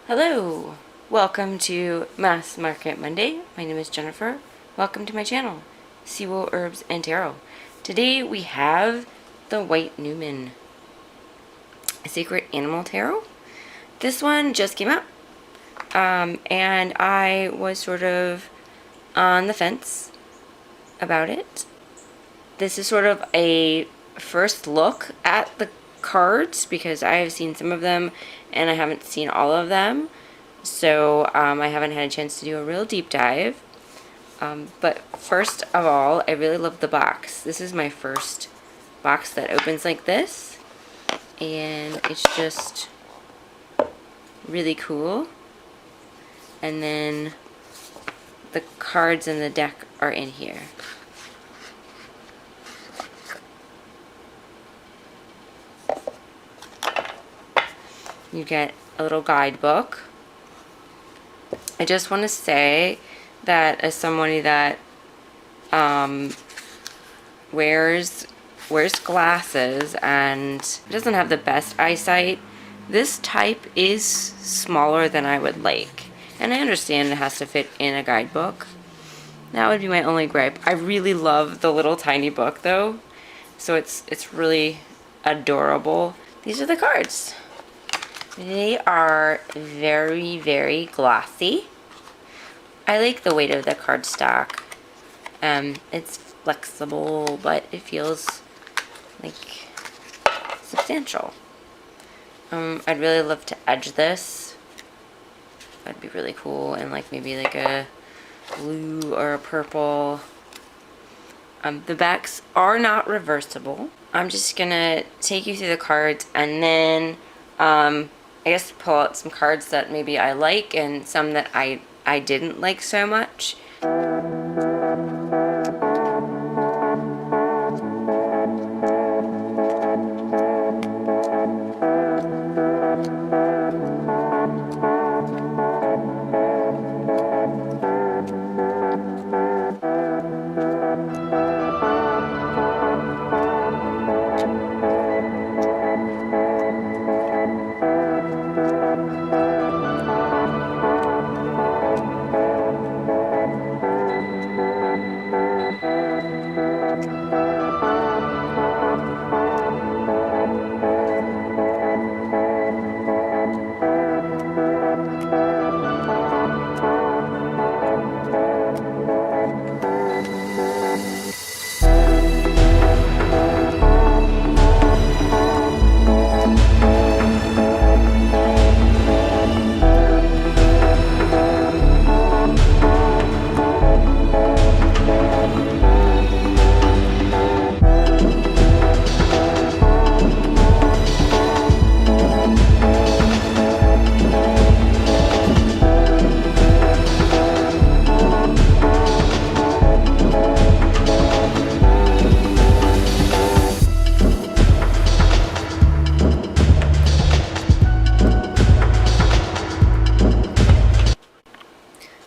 Hello! Welcome to Mass Market Monday. My name is Jennifer. Welcome to my channel, Seawool Herbs and Tarot. Today we have the White Numan Sacred Animal Tarot. This one just came out, and I was sort of on the fence about it. This is sort of a first look at the cards because I have seen some of them and I haven't seen all of them, so I haven't had a chance to do a real deep dive. But first of all, I really love the box. This is my first box that opens like this, and it's just really cool. And then the cards in the deck are in here. You get a little guidebook. I just want to say that as somebody that wears glasses and doesn't have the best eyesight, this type is smaller than I would like. And I understand it has to fit in a guidebook. That would be my only gripe. I really love the little tiny book though, so it's really adorable. These are the cards. They are very, very glossy. I like the weight of the cardstock. It's flexible, but it feels like substantial. I'd really love to edge this. That'd be really cool, and like maybe like a blue or a purple. The backs are not reversible. I'm just gonna take you through the cards and then I guess pull out some cards that maybe I like and some that I didn't like so much.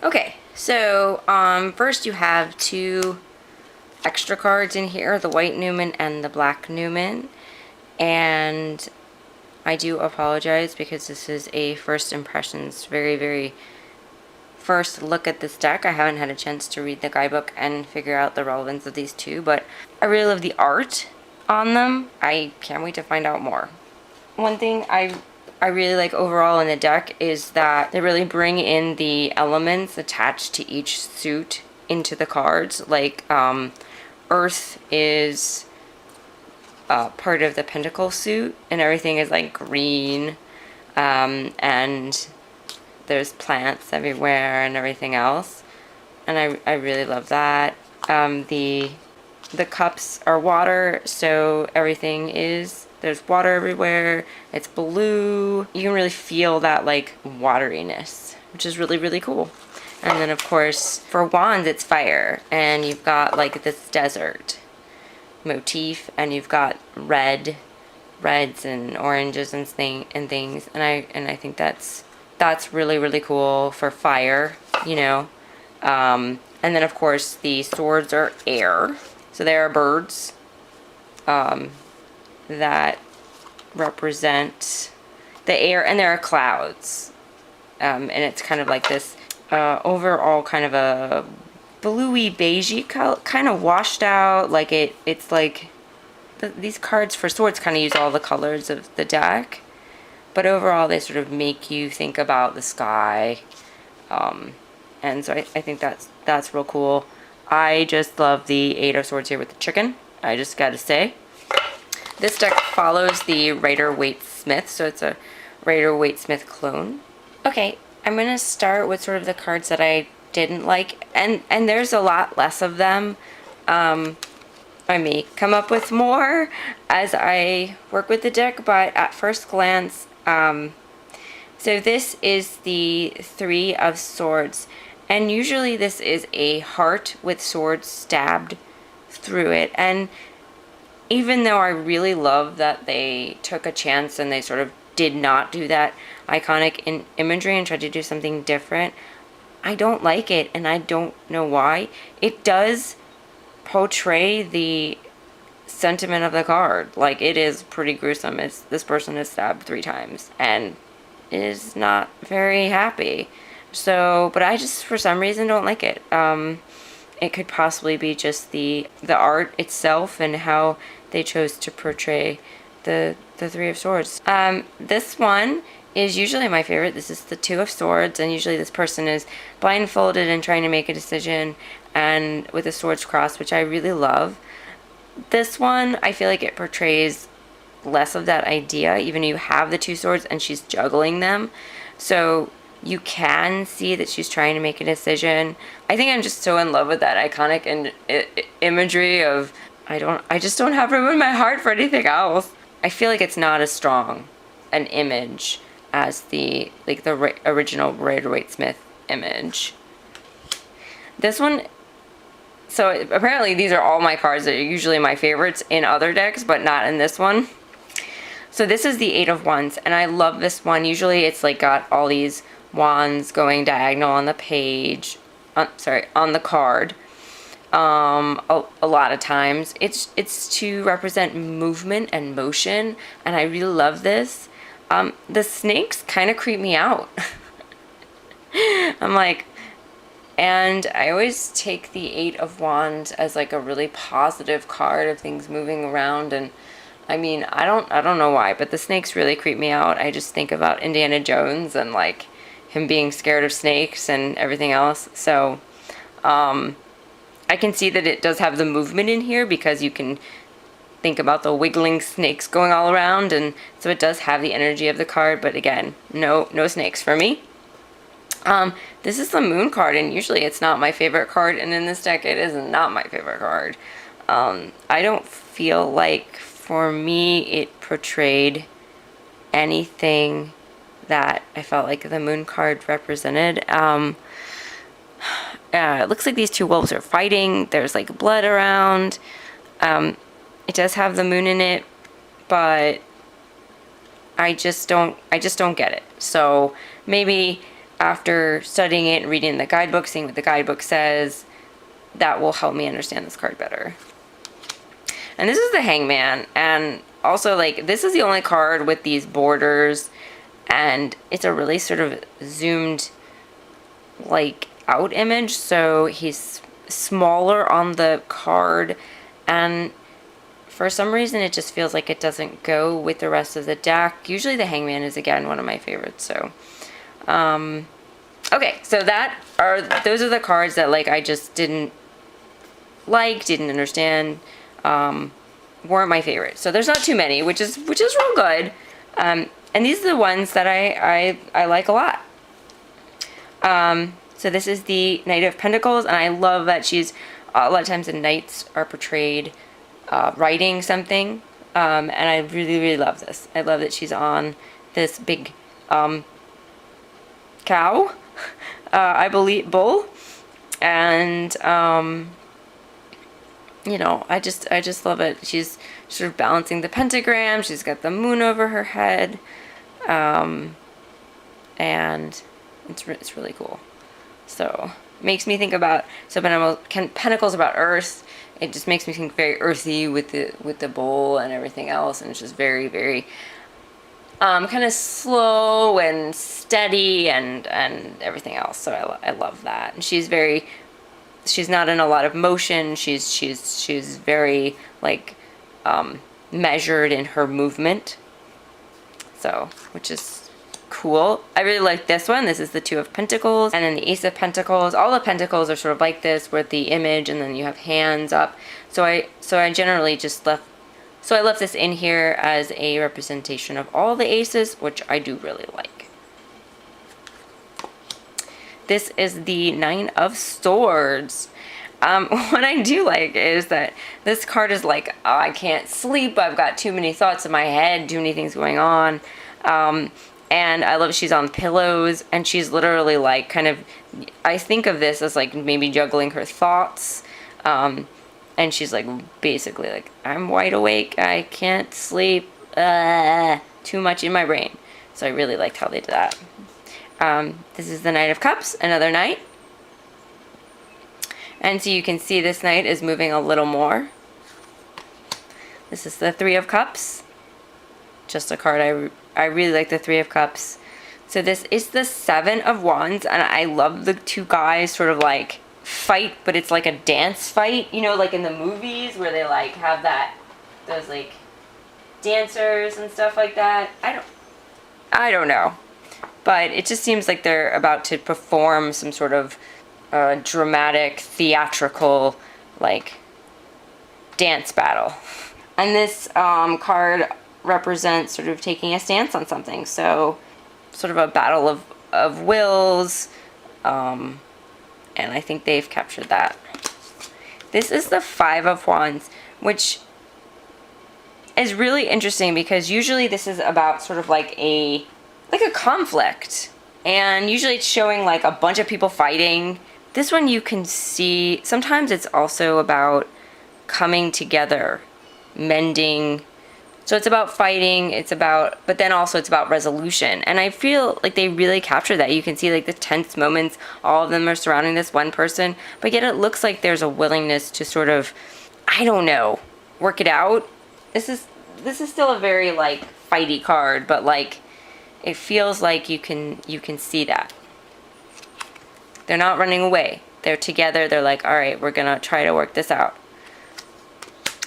Okay, so first you have two extra cards in here, the White Numan and the Black Numan, and I do apologize because this is a first impressions, very, very first look at this deck. I haven't had a chance to read the guidebook and figure out the relevance of these two, but I really love the art on them. I can't wait to find out more. One thing I really like overall in the deck is that they really bring in the elements attached to each suit into the cards. Like Earth is part of the Pentacle suit, and everything is like green, and there's plants everywhere and everything else, and I really love that. The cups are water, so everything is, there's water everywhere. It's blue. You can really feel that like wateriness, which is really, really cool. And then of course for wands it's fire, and you've got like this desert motif, and you've got reds and oranges and things, and I think that's really, really cool for fire, you know. And then of course the swords are air, so they are birds that represent the air, and there are clouds and it's kind of like this overall kind of a bluey beigey color, kind of washed out. Like it's like these cards for swords kind of use all the colors of the deck, but overall they sort of make you think about the sky, and so I think that's real cool. I just love the Eight of Swords here with the chicken, I just gotta say. This deck follows the Rider-Waite-Smith, so it's a Rider-Waite-Smith clone. Okay, I'm gonna start with sort of the cards that I didn't like, and there's a lot less of them. I may come up with more as I work with the deck, but at first glance, so this is the Three of Swords, and usually this is a heart with swords stabbed through it. And even though I really love that they took a chance and they sort of did not do that iconic imagery and tried to do something different, I don't like it, and I don't know why. It does portray the sentiment of the card. Like, it is pretty gruesome. It's this person is stabbed 3 times and is not very happy. So, but I just for some reason don't like it. It could possibly be just the art itself and how they chose to portray the Three of Swords. This one is usually my favorite. This is the Two of Swords, and usually this person is blindfolded and trying to make a decision, and with a swords cross, which I really love. This one, I feel like it portrays less of that idea, even though you have the 2 swords and she's juggling them. So you can see that she's trying to make a decision. I think I'm just so in love with that iconic imagery of, I just don't have room in my heart for anything else. I feel like it's not as strong an image as the original Rider-Waite-Smith image. This one, so apparently these are all my cards that are usually my favorites in other decks, but not in this one. So this is the Eight of Wands, and I love this one. Usually it's like got all these wands going diagonal on the page, on the card. A lot of times it's to represent movement and motion, and I really love this. The snakes kind of creep me out. I'm like, and I always take the Eight of Wands as like a really positive card of things moving around, and I mean, I don't know why, but the snakes really creep me out. I just think about Indiana Jones and like him being scared of snakes and everything else. So I can see that it does have the movement in here because you can think about the wiggling snakes going all around, and so it does have the energy of the card, but again, no snakes for me. This is the Moon card, and usually it's not my favorite card, and in this deck it is not my favorite card. I don't feel like, for me, it portrayed anything that I felt like the Moon card represented. It looks like these 2 wolves are fighting. There's like blood around. It does have the moon in it, but I just don't get it. So maybe after studying it and reading the guidebook, seeing what the guidebook says, that will help me understand this card better. And this is the Hangman, and also like this is the only card with these borders, and it's a really sort of zoomed like out image, so he's smaller on the card, and for some reason it just feels like it doesn't go with the rest of the deck. Usually the Hangman is again one of my favorites. So okay, so those are the cards that like I just didn't understand, weren't my favorite. So there's not too many, which is real good. And these are the ones that I like a lot. So this is the Knight of Pentacles, and I love that she's, a lot of times the knights are portrayed writing something, and I really, really love this. I love that she's on this big cow, I believe, bull, and you know, I just love it. She's sort of balancing the pentagram. She's got the moon over her head, and it's really cool. So it makes me think about, Pentacles about Earth. It just makes me think very earthy with the bowl and everything else, and it's just very, very kind of slow and steady and everything else. So I love that. And she's not in a lot of motion. She's very like measured in her movement. So, which is cool. I really like this one. This is the Two of Pentacles, and then the Ace of Pentacles. All the pentacles are sort of like this, with the image, and then you have hands up. So I generally just left. So I left this in here as a representation of all the aces, which I do really like. This is the Nine of Swords. What I do like is that this card is like, oh, I can't sleep. I've got too many thoughts in my head, too many things going on. And I love she's on pillows, and she's literally like kind of, I think of this as like maybe juggling her thoughts. And she's like basically like, I'm wide awake, I can't sleep, too much in my brain. So I really liked how they did that. This is the Knight of Cups, another knight. And so you can see this knight is moving a little more. This is the Three of Cups. Just a card I really like the Three of Cups. So this is the Seven of Wands, and I love the two guys sort of like fight, but it's like a dance fight, you know, like in the movies where they like have those like dancers and stuff like that. I don't know, but it just seems like they're about to perform some sort of dramatic, theatrical, like dance battle. And this card represents sort of taking a stance on something, so sort of a battle of wills. And I think they've captured that. This is the Five of Wands, which is really interesting because usually this is about sort of like a conflict. And usually it's showing like a bunch of people fighting. This one you can see, sometimes it's also about coming together, mending. So it's about fighting, but then also it's about resolution. And I feel like they really capture that. You can see like the tense moments, all of them are surrounding this one person, but yet it looks like there's a willingness to sort of, I don't know, work it out. This is still a very like fighty card, but like it feels like you can see that. They're not running away. They're together. They're like, all right, we're gonna try to work this out.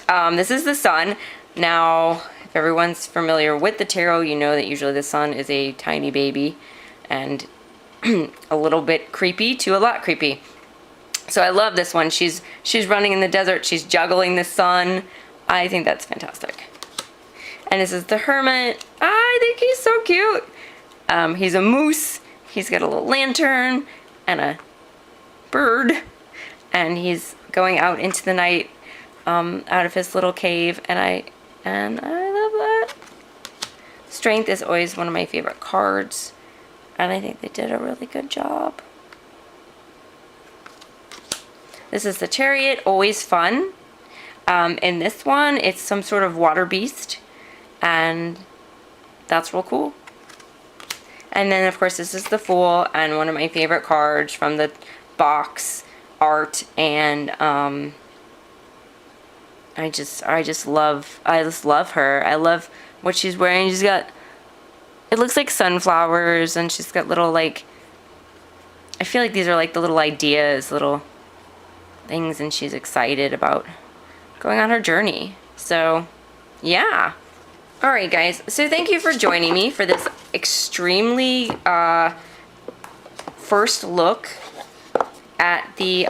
This is the Sun. Now, if everyone's familiar with the tarot, you know that usually the Sun is a tiny baby and a little bit creepy to a lot creepy. So I love this one. She's running in the desert. She's juggling the sun. I think that's fantastic. And this is the Hermit. I think he's so cute. He's a moose. He's got a little lantern and a bird. And he's going out into the night out of his little cave. And I love that. Strength is always one of my favorite cards. And I think they did a really good job. This is the Chariot, always fun. In this one, it's some sort of water beast. And that's real cool. And then, of course, this is the Fool, and one of my favorite cards from the box art. And I just love her. I love what she's wearing. She's got, it looks like sunflowers, and she's got little, like, I feel like these are like the little ideas, little things, and she's excited about going on her journey. So, yeah. Alright, guys. So thank you for joining me for this extremely first look at the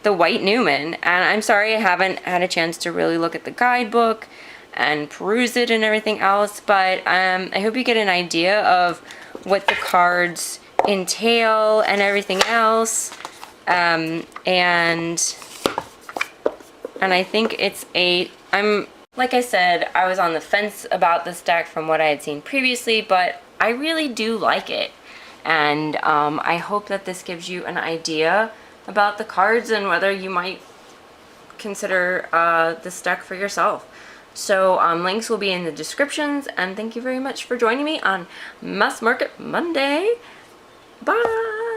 White Numan. And I'm sorry I haven't had a chance to really look at the guidebook and peruse it and everything else, but I hope you get an idea of what the cards entail and everything else. And I think it's like I said, I was on the fence about this deck from what I had seen previously, but I really do like it. And I hope that this gives you an idea about the cards and whether you might consider this deck for yourself. So links will be in the descriptions, and thank you very much for joining me on Mass Market Monday. Bye!